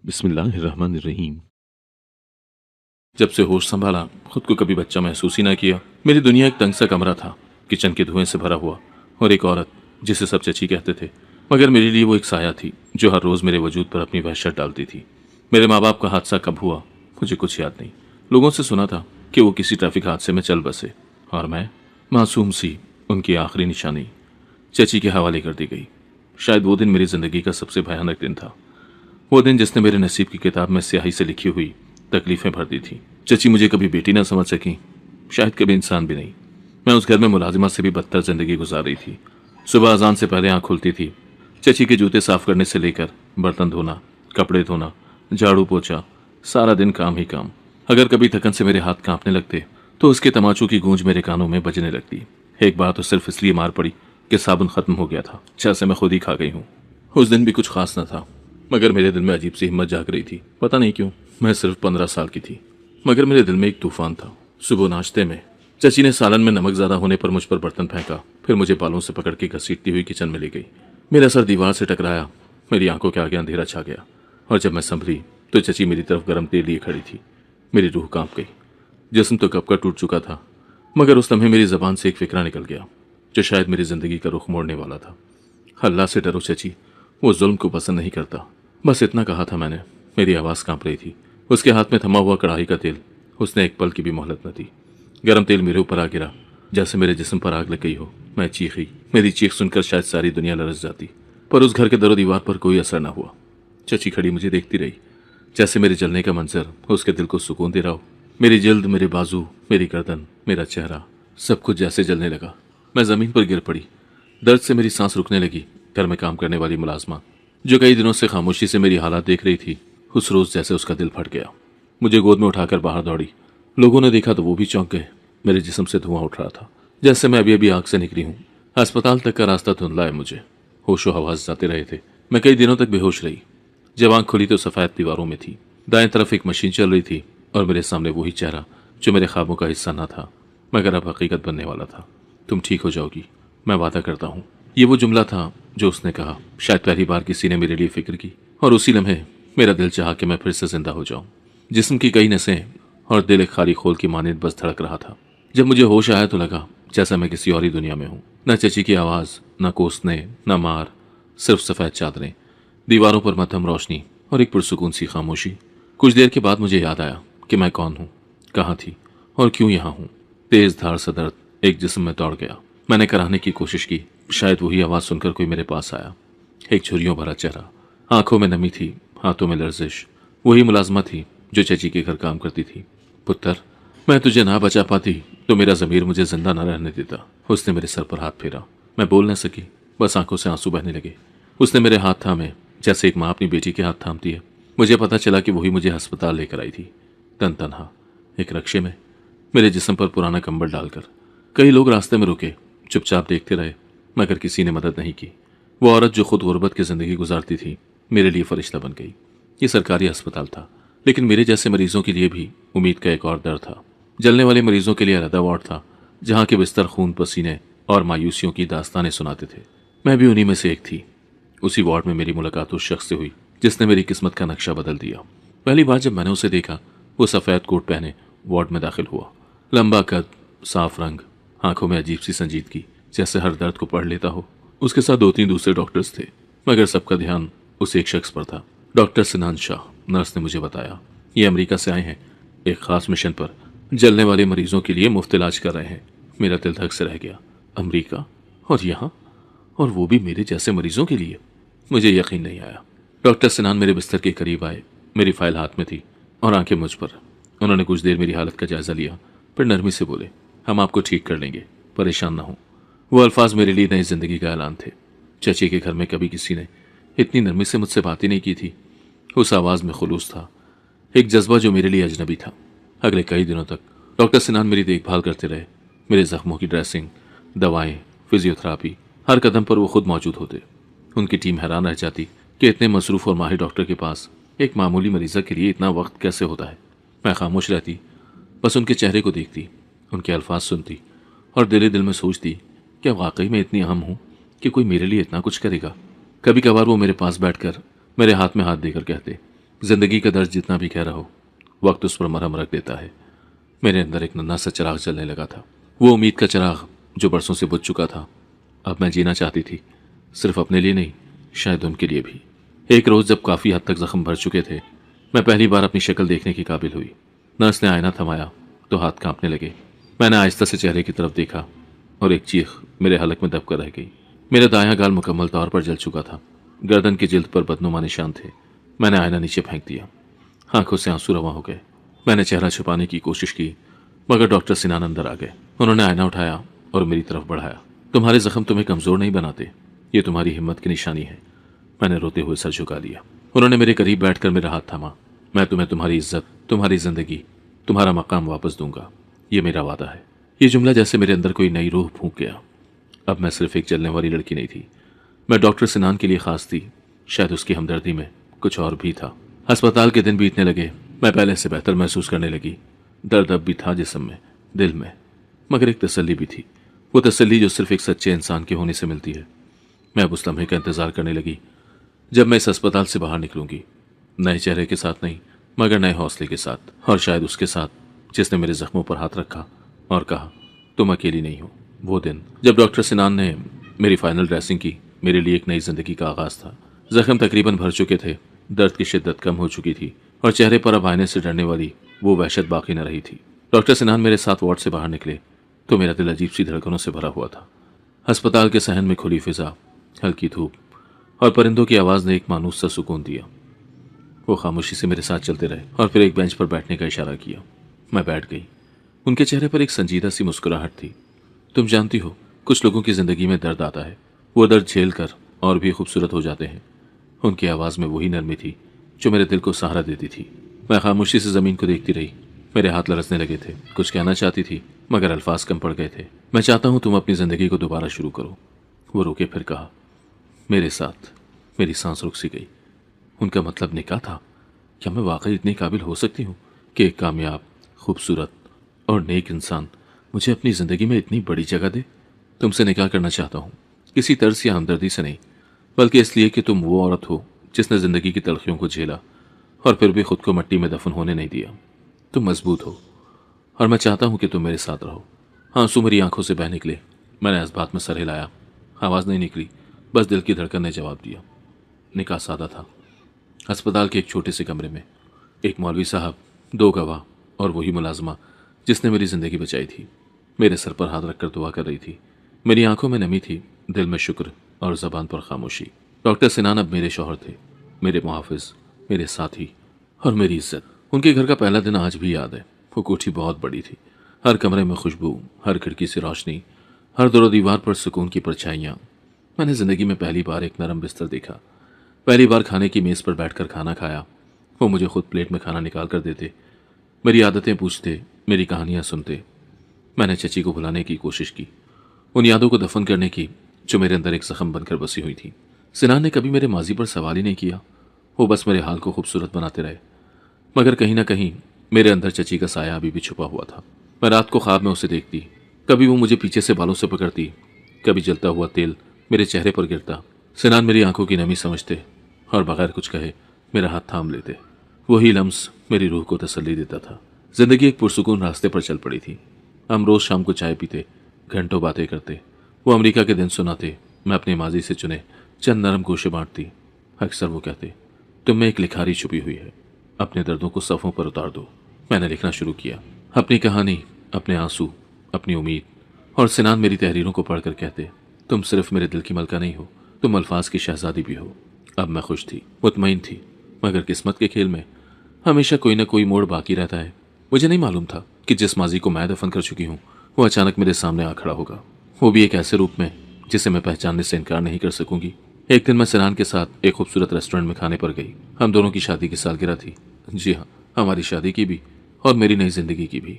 बिस्मिल्लाहिर्रहमानिर्रहीम। जब से होश संभाला खुद को कभी बच्चा महसूस ही ना किया। मेरी दुनिया एक तंग सा कमरा था, किचन के धुएं से भरा हुआ, और एक औरत जिसे सब चची कहते थे, मगर मेरे लिए वो एक साया थी जो हर रोज मेरे वजूद पर अपनी वहशत डालती थी। मेरे माँ बाप का हादसा कब हुआ मुझे कुछ याद नहीं। लोगों से सुना था कि वो किसी ट्रैफिक हादसे में चल बसे, और मैं मासूम सी उनकी आखिरी निशानी चची के हवाले कर दी गई। शायद वो दिन मेरी जिंदगी का सबसे भयानक दिन था। वो दिन जिसने मेरे नसीब की किताब में स्याही से लिखी हुई तकलीफें भर दी थी। चची मुझे कभी बेटी ना समझ सकी, शायद कभी इंसान भी नहीं। मैं उस घर में मुलाजिमा से भी बदतर जिंदगी गुजार रही थी। सुबह अजान से पहले आंख खुलती थी, चची के जूते साफ करने से लेकर बर्तन धोना, कपड़े धोना, झाड़ू पोछा, सारा दिन काम ही काम। अगर कभी थकन से मेरे हाथ कांपने लगते तो उसके तमाचों की गूंज मेरे कानों में बजने लगती। एक बार तो सिर्फ इसलिए मार पड़ी कि साबुन खत्म हो गया था, जैसे मैं खुद ही खा गई हूँ। उस दिन भी कुछ खास न था, मगर मेरे दिल में अजीब सी हिम्मत जाग रही थी। पता नहीं क्यों। मैं सिर्फ 15 साल की थी, मगर मेरे दिल में एक तूफान था। सुबह नाश्ते में चची ने सालन में नमक ज्यादा होने पर मुझ पर बर्तन फेंका, फिर मुझे बालों से पकड़ के घसीटती हुई किचन में ले गई। मेरा सर दीवार से टकराया, मेरी आंखों के आगे अंधेरा छा गया, और जब मैं संभली तो चची मेरी तरफ गर्म तेल लिए खड़ी थी। मेरी रूह कांप गई। जिस्म तो कब का टूट चुका था, मगर उस लम्हे मेरी जबान से एक फिक्रा निकल गया जो शायद मेरी जिंदगी का रुख मोड़ने वाला था। अल्लाह से डरो चची, वो जुल्म को पसंद नहीं करता। बस इतना कहा था मैंने। मेरी आवाज कांप रही थी। उसके हाथ में थमा हुआ कढ़ाई का तेल, उसने एक पल की भी मोहलत न दी। गर्म तेल मेरे ऊपर आ गिरा, जैसे मेरे जिस्म पर आग लग गई हो। मैं चीखी। मेरी चीख सुनकर शायद सारी दुनिया लरस जाती, पर उस घर के दरो दीवार पर कोई असर न हुआ। चची खड़ी मुझे देखती रही, जैसे मेरे जलने का मंजर उसके दिल को सुकून दे रहा हो। मेरी जल्द, मेरे बाजू, मेरी गर्दन, मेरा चेहरा, सब कुछ जैसे जलने लगा। मैं जमीन पर गिर पड़ी। दर्द से मेरी सांस रुकने लगी। घर में काम करने वाली मुलाजमा, जो कई दिनों से खामोशी से मेरी हालात देख रही थी, उस रोज जैसे उसका दिल फट गया। मुझे गोद में उठाकर बाहर दौड़ी। लोगों ने देखा तो वो भी चौंक गए। मेरे जिस्म से धुआं उठ रहा था, जैसे मैं अभी अभी आग से निकली हूँ। अस्पताल तक का रास्ता धुंधला है मुझे। होशो हवास जाते रहे थे। मैं कई दिनों तक बेहोश रही। जब आंख खुली तो सफेद दीवारों में थी। दाएं तरफ एक मशीन चल रही थी, और मेरे सामने वही चेहरा जो मेरे ख्वाबों का हिस्सा न था, मगर अब हकीकत बनने वाला था। तुम ठीक हो जाओगी, मैं वादा करता हूँ। ये वो जुमला था जो उसने कहा। शायद पहली बार किसी ने मेरे लिए फिक्र की, और उसी लम्हे मेरा दिल चाहा कि मैं फिर से जिंदा हो जाऊं। जिस्म की कई नसें और दिल एक खाली खोल की मानिंद बस धड़क रहा था। जब मुझे होश आया तो लगा जैसा मैं किसी और ही दुनिया में हूं। न चची की आवाज, न कोसने, न मार, सिर्फ सफेद चादरें, दीवारों पर मध्यम रोशनी और एक पुरसुकून सी खामोशी। कुछ देर के बाद मुझे याद आया कि मैं कौन हूँ, कहाँ थी और क्यों यहाँ हूँ। तेज धार सा दर्द एक जिस्म में दौड़ गया। मैंने कराने की कोशिश की। शायद वही आवाज सुनकर कोई मेरे पास आया। एक छुरियों भरा चेहरा, आंखों में नमी थी, हाथों में लर्जिश। वही मुलाजमा थी जो चची के घर काम करती थी। पुत्र, मैं तुझे ना बचा पाती तो मेरा जमीर मुझे जिंदा न रहने देता। उसने मेरे सर पर हाथ फेरा। मैं बोल न सकी, बस आंखों से आंसू बहने लगे। उसने मेरे हाथ थामे, जैसे एक माँ अपनी बेटी के हाथ थामती है। मुझे पता चला कि वही मुझे अस्पताल लेकर आई थी, तन तनहा, एक रक्शे में, मेरे जिस्म पर पुराना कंबल डालकर। कई लोग रास्ते में रुके, चुपचाप देखते रहे, मगर किसी ने मदद नहीं की। वो औरत जो खुद गुर्बत की जिंदगी गुजारती थी, मेरे लिए फरिश्ता बन गई। ये सरकारी अस्पताल था, लेकिन मेरे जैसे मरीजों के लिए भी उम्मीद का एक और दर था। जलने वाले मरीजों के लिए अलग वार्ड था, जहाँ के बिस्तर खून, पसीने और मायूसियों की दास्तानें सुनाते थे। मैं भी उन्हीं में से एक थी। उसी वार्ड में मेरी मुलाकात उस शख्स से हुई जिसने मेरी किस्मत का नक्शा बदल दिया। पहली बार जब मैंने उसे देखा, वो सफ़ेद कोट पहने वार्ड में दाखिल हुआ। लंबा कद, साफ रंग, आंखों में अजीब सी संजीदगी, जैसे हर दर्द को पढ़ लेता हो। उसके साथ 2-3 दूसरे डॉक्टर्स थे, मगर सबका ध्यान उस एक शख्स पर था। डॉक्टर सिनान शाह, नर्स ने मुझे बताया। ये अमेरिका से आए हैं, एक खास मिशन पर। जलने वाले मरीजों के लिए मुफ्त इलाज कर रहे हैं। मेरा दिल धक से रह गया। अमेरिका, और यहाँ, और वो भी मेरे जैसे मरीजों के लिए। मुझे यकीन नहीं आया। डॉक्टर सिनान मेरे बिस्तर के करीब आए। मेरी फाइल हाथ में थी और आंखें मुझ पर। उन्होंने कुछ देर मेरी हालत का जायजा लिया, फिर नरमी से बोले, हम आपको ठीक कर लेंगे, परेशान ना हो। वो अल्फाज मेरे लिए नई जिंदगी का ऐलान थे। चची के घर में कभी किसी ने इतनी नरमी से मुझसे बात ही नहीं की थी। उस आवाज में खुलूस था, एक जज्बा जो मेरे लिए अजनबी था। अगले कई दिनों तक डॉक्टर सिनान मेरी देखभाल करते रहे। मेरे जख्मों की ड्रेसिंग, दवाएं, फिजियोथेरापी, हर कदम पर वो खुद मौजूद होते। उनकी टीम हैरान रह जाती कि इतने मसरूफ और माहिर डॉक्टर के पास एक मामूली मरीजा के लिए इतना वक्त कैसे होता है। मैं खामोश रहती, बस उनके चेहरे को देखती, उनके अल्फाज सुनती, और दिल दिल में सोचती, क्या वाकई में इतनी अहम हूँ कि कोई मेरे लिए इतना कुछ करेगा। कभी कभार वो मेरे पास बैठकर मेरे हाथ में हाथ देकर कहते, जिंदगी का दर्द जितना भी गहरा हो, वक्त उस पर मरहम रख देता है। मेरे अंदर एक नन्हा सा चिराग जलने लगा था, वो उम्मीद का चिराग जो बरसों से बुझ चुका था। अब मैं जीना चाहती थी, सिर्फ अपने लिए नहीं, शायद उनके लिए भी। एक रोज जब काफी हद तक जख्म भर चुके थे, मैं पहली बार अपनी शक्ल देखने की काबिल हुई। नर्स ने आईना थमाया तो हाथ कांपने लगे। मैंने आहिस्ता से चेहरे की तरफ देखा और एक चीख मेरे हलक में दबकर रह गई। मेरा दायां गाल मुकम्मल तौर पर जल चुका था, गर्दन की जिल्द पर बदनुमा निशान थे। मैंने आईना नीचे फेंक दिया, आंखों से आंसू रवा हो गए। मैंने चेहरा छुपाने की कोशिश की, मगर डॉक्टर सिनान अंदर आ गए। उन्होंने आईना उठाया और मेरी तरफ बढ़ाया। तुम्हारे जख्म तुम्हें कमजोर नहीं बनाते, ये तुम्हारी हिम्मत की निशानी है। मैंने रोते हुए सर झुका लिया। उन्होंने मेरे करीब बैठकर मेरा हाथ थामा। मैं तुम्हें तुम्हारी इज्जत, तुम्हारी जिंदगी, तुम्हारा मकाम वापस दूंगा, ये मेरा वादा है। ये जुमला जैसे मेरे अंदर कोई नई रूह फूंक गया। अब मैं सिर्फ एक चलने वाली लड़की नहीं थी, मैं डॉक्टर सिनान के लिए खास थी। शायद उसकी हमदर्दी में कुछ और भी था। अस्पताल के दिन बीतने लगे, मैं पहले से बेहतर महसूस करने लगी। दर्द अब भी था जिस्म में, दिल में, मगर एक तसल्ली भी थी। वो तसल्ली जो सिर्फ एक सच्चे इंसान के होने से मिलती है। मैं अब उस लम्हे का इंतजार करने लगी जब मैं इस अस्पताल से बाहर निकलूंगी, नए चेहरे के साथ नहीं, मगर नए हौसले के साथ, और शायद उसके साथ जिसने मेरे जख्मों पर हाथ रखा और कहा, तुम अकेली नहीं हो। वो दिन जब डॉक्टर सिनान ने मेरी फाइनल ड्रेसिंग की, मेरे लिए एक नई जिंदगी का आगाज था। जख्म तकरीबन भर चुके थे, दर्द की शिद्दत कम हो चुकी थी और चेहरे पर अब आईने से डरने वाली वो वहशत बाकी न रही थी। डॉक्टर सिनान मेरे साथ वार्ड से बाहर निकले तो मेरा दिल अजीब सी धड़कनों से भरा हुआ था। अस्पताल के सहन में खुली फिजा, हल्की धूप और परिंदों की आवाज ने एक मानूस सा सुकून दिया। वो खामोशी से मेरे साथ चलते रहे और फिर एक बेंच पर बैठने का इशारा किया। मैं बैठ गई। उनके चेहरे पर एक संजीदा सी मुस्कुराहट थी। तुम जानती हो, कुछ लोगों की जिंदगी में दर्द आता है, वो दर्द झेल कर और भी खूबसूरत हो जाते हैं। उनकी आवाज में वही नरमी थी जो मेरे दिल को सहारा देती थी। मैं खामोशी से जमीन को देखती रही। मेरे हाथ लरसने लगे थे, कुछ कहना चाहती थी मगर अल्फाज कम पड़ गए थे। मैं चाहता हूं तुम अपनी जिंदगी को दोबारा शुरू करो। वो रुके, फिर कहा, मेरे साथ। मेरी सांस रुक सी गई। उनका मतलब निकाह था? क्या मैं वाकई इतनी काबिल हो सकती हूँ कि एक कामयाब, खूबसूरत और नेक इंसान मुझे अपनी जिंदगी में इतनी बड़ी जगह दे? तुमसे निकाह करना चाहता हूँ, किसी तर्ज या हमदर्दी से नहीं, बल्कि इसलिए कि तुम वो औरत हो जिसने जिंदगी की तलखियों को झेला और फिर भी खुद को मिट्टी में दफन होने नहीं दिया। तुम मजबूत हो और मैं चाहता हूं कि तुम मेरे साथ रहो। आंसू मेरी आंखों से बह निकले। मैंने इस बात में सर हिलाया। आवाज नहीं निकली, बस दिल की धड़कन ने जवाब दिया। निकाह सादा था। अस्पताल के एक छोटे से कमरे में एक मौलवी साहब, 2 गवाह और वही मुलाजमा जिसने मेरी जिंदगी बचाई थी, मेरे सर पर हाथ रखकर दुआ कर रही थी। मेरी आंखों में नमी थी, दिल में शुक्र और जबान पर खामोशी। डॉक्टर सिनान अब मेरे शौहर थे, मेरे मुहाफिज, मेरे साथी और मेरी इज्जत। उनके घर का पहला दिन आज भी याद है। वो कोठी बहुत बड़ी थी, हर कमरे में खुशबू, हर खिड़की से रोशनी, हर दरो दीवार पर सुकून की परछाइयाँ। मैंने जिंदगी में पहली बार एक नरम बिस्तर देखा, पहली बार खाने की मेज पर बैठकर खाना खाया। वो मुझे खुद प्लेट में खाना निकाल कर देते, मेरी आदतें पूछते, मेरी कहानियां सुनते। मैंने चची को भुलाने की कोशिश की, उन यादों को दफन करने की जो मेरे अंदर एक जख्म बनकर बसी हुई थी। सिनान ने कभी मेरे माजी पर सवाल ही नहीं किया, वो बस मेरे हाल को खूबसूरत बनाते रहे। मगर कहीं ना कहीं मेरे अंदर चची का साया अभी भी छुपा हुआ था। मैं रात को ख्वाब में उसे देखती, कभी वो मुझे पीछे से बालों से पकड़ती, कभी जलता हुआ तेल मेरे चेहरे पर गिरता। सिनान मेरी आंखों की नमी समझते और बगैर कुछ कहे मेरा हाथ थाम लेते। वही लम्स मेरी रूह को तसल्ली देता था। जिंदगी एक पुरसुकून रास्ते पर चल पड़ी थी। हम रोज शाम को चाय पीते, घंटों बातें करते। वो अमेरिका के दिन सुनाते, मैं अपने माजी से चुने चंद नरम गोशे बांटती। अक्सर वो कहते, तुम में एक लिखारी छुपी हुई है, अपने दर्दों को सफ़ों पर उतार दो। मैंने लिखना शुरू किया, अपनी कहानी, अपने आंसू, अपनी उम्मीद। और सिनान मेरी तहरीरों को पढ़कर कहते, तुम सिर्फ मेरे दिल की मलका नहीं हो, तुम अल्फाज की शहजादी भी हो। अब मैं खुश थी, मुतमईन थी, मगर किस्मत के खेल में हमेशा कोई ना कोई मोड़ बाकी रहता है। मुझे नहीं मालूम था कि जिस माजी को मैं दफन कर चुकी हूँ वो अचानक मेरे सामने आ खड़ा होगा, वो भी एक ऐसे रूप में जिसे मैं पहचानने से इनकार नहीं कर सकूंगी। एक दिन मैं सिनान के साथ एक खूबसूरत रेस्टोरेंट में खाने पर गई। हम दोनों की शादी की सालगिरह थी। जी हाँ, हमारी शादी की भी और मेरी नई जिंदगी की भी।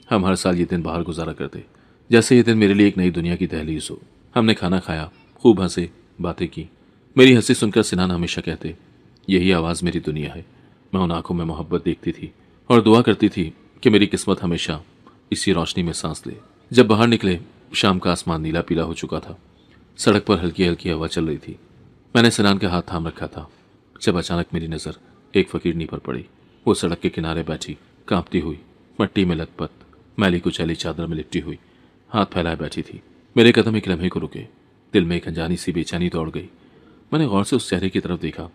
हम हर साल ये दिन बाहर गुजारा करते, जैसे ये दिन मेरे लिए एक नई दुनिया की दहलीज हो। हमने खाना खाया, खूब हंसे, बातें की। मेरी हंसी सुनकर सिनान हमेशा कहते, यही आवाज़ मेरी दुनिया है। मैं उन आंखों में मोहब्बत देखती थी और दुआ करती थी कि मेरी किस्मत हमेशा इसी रोशनी में सांस ले। जब बाहर निकले, शाम का आसमान नीला पीला हो चुका था। सड़क पर हल्की हल्की हवा चल रही थी। मैंने सिनान का हाथ थाम रखा था जब अचानक मेरी नज़र एक फकीरनी पर पड़ी। वो सड़क के किनारे बैठी, कांपती हुई, मट्टी में लथपथ, मैली कुचैली चादर में लिपटी हुई, हाथ फैलाए बैठी थी। मेरे कदम एक लम्हे को रुके। दिल में एक अनजानी सी बेचैनी दौड़ गई। मैंने गौर से उस चेहरे की तरफ देखा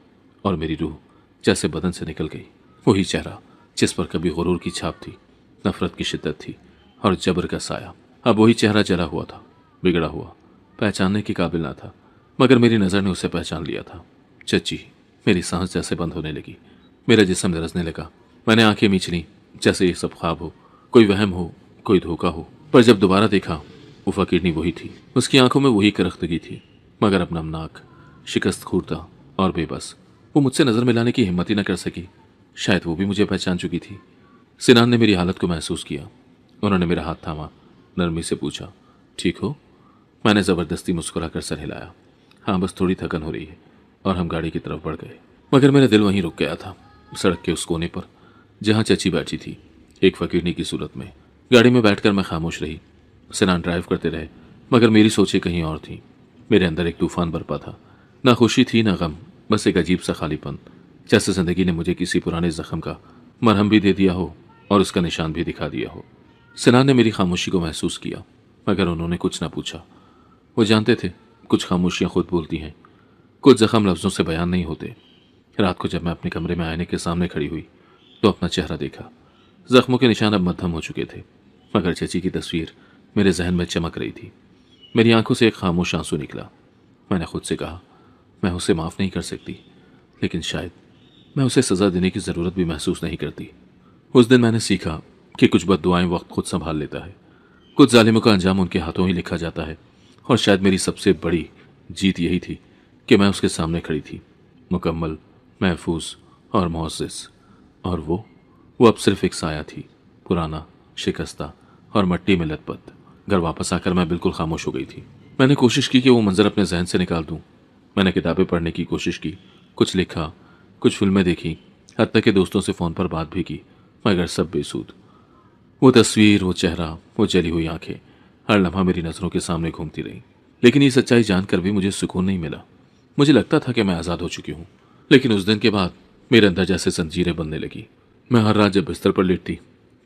और मेरी रूह जैसे बदन से निकल गई। वही चेहरा जिस पर कभी गुरूर की छाप थी, नफरत की शिद्दत थी और जबर का साया। अब वही चेहरा जला हुआ था, बिगड़ा हुआ, पहचानने के काबिल ना था, मगर मेरी नज़र ने उसे पहचान लिया था। चची। मेरी सांस जैसे बंद होने लगी, मेरा जिस्म लरजने लगा। मैंने आंखें मींच लीं, जैसे ये सब ख्वाब हो, कोई वहम हो, कोई धोखा हो। पर जब दोबारा देखा, वो फकीरनी वही थी। उसकी आंखों में वही करख्तगी थी, मगर अब नमनाक, शिकस्त खूरदा और बेबस। वो मुझसे नज़र मिलाने की हिम्मत ही न कर सकी। शायद वो भी मुझे पहचान चुकी थी। सिनान ने मेरी हालत को महसूस किया। उन्होंने मेरा हाथ थामा, नरमी से पूछा, ठीक हो? मैंने ज़बरदस्ती मुस्कुरा कर सर हिलाया। हाँ, बस थोड़ी थकन हो रही है। और हम गाड़ी की तरफ बढ़ गए, मगर मेरा दिल वहीं रुक गया था, सड़क के उस कोने पर जहाँ चची बैठी थी, एक फकीरनी की सूरत में। गाड़ी में बैठकर मैं खामोश रही। सिनान ड्राइव करते रहे, मगर मेरी सोचें कहीं और थीं। मेरे अंदर एक तूफान बरपा था। ना खुशी थी ना गम, बस एक अजीब सा खालीपन, जैसे जिंदगी ने मुझे किसी पुराने जख्म का मरहम भी दे दिया हो और उसका निशान भी दिखा दिया हो। सिनान ने मेरी खामोशी को महसूस किया, मगर उन्होंने कुछ ना पूछा। वो जानते थे कुछ खामोशियां खुद बोलती हैं, कुछ जख्म लफ्ज़ों से बयान नहीं होते। रात को जब मैं अपने कमरे में आईने के सामने खड़ी हुई तो अपना चेहरा देखा। जख्मों के निशान अब मद्धम हो चुके थे, मगर चची की तस्वीर मेरे जहन में चमक रही थी। मेरी आंखों से एक खामोश आंसू निकला। मैंने खुद से कहा, मैं उसे माफ़ नहीं कर सकती, लेकिन शायद मैं उसे सज़ा देने की ज़रूरत भी महसूस नहीं करती। उस दिन मैंने सीखा कि कुछ बद्दुआएं वक्त खुद संभाल लेता है, कुछ जालिमों का अंजाम उनके हाथों ही लिखा जाता है। और शायद मेरी सबसे बड़ी जीत यही थी कि मैं उसके सामने खड़ी थी, मुकम्मल, महफूज और मुअज़्ज़ज़। और वो अब सिर्फ एक साया थी, पुराना, शिकस्ता और मट्टी में लथपथ। घर वापस आकर मैं बिल्कुल खामोश हो गई थी। मैंने कोशिश की कि वो मंजर अपने जहन से निकाल दूं। मैंने किताबें पढ़ने की कोशिश की, कुछ लिखा, कुछ फिल्में देखी, हत्ता के दोस्तों से फ़ोन पर बात भी की, मगर सब बेसूद। वो तस्वीर, वो चेहरा, वो जली हुई आंखें हर लम्हा मेरी नज़रों के सामने घूमती रही। लेकिन ये सच्चाई जानकर भी मुझे सुकून नहीं मिला। मुझे लगता था कि मैं आज़ाद हो चुकी हूँ, लेकिन उस दिन के बाद मेरे अंदर जैसे जंजीरें बनने लगी। मैं हर रात जब बिस्तर पर लेटती